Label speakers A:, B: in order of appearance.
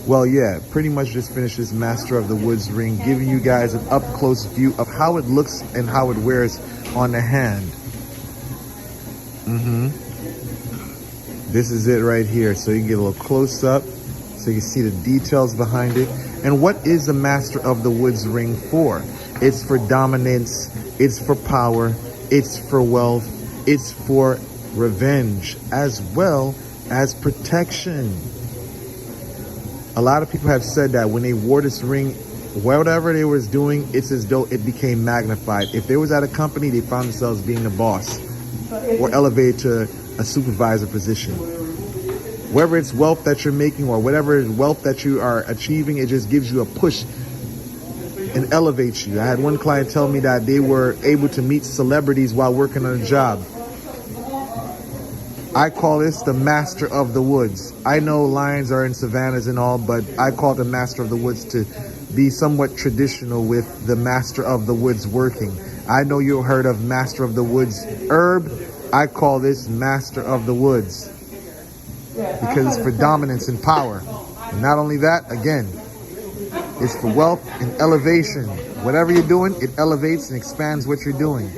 A: Well, yeah, pretty much just finished this Master of the Woods ring, giving you guys an up-close view of how it looks and how it wears on the hand. This is it right here. So you can get a little close up so you can see the details behind it. And what is the Master of the Woods ring for? It's for dominance, it's for power, it's for wealth, it's for revenge, as well as protection. A lot of people have said that when they wore this ring, whatever they was doing, it's as though it became magnified. If they was at a company, they found themselves being the boss or elevated to a supervisor position. Whether it's wealth that you're making or whatever wealth that you are achieving, it just gives you a push and elevates you. I had one client tell me that they were able to meet celebrities while working on a job. I call this the Master of the Woods. I know lions are in savannas and all, but I call the Master of the Woods to be somewhat traditional with the Master of the Woods working. I know you heard of Master of the Woods herb. I call this Master of the Woods because it's for dominance and power. And not only that, again, it's for wealth and elevation. Whatever you're doing, it elevates and expands what you're doing.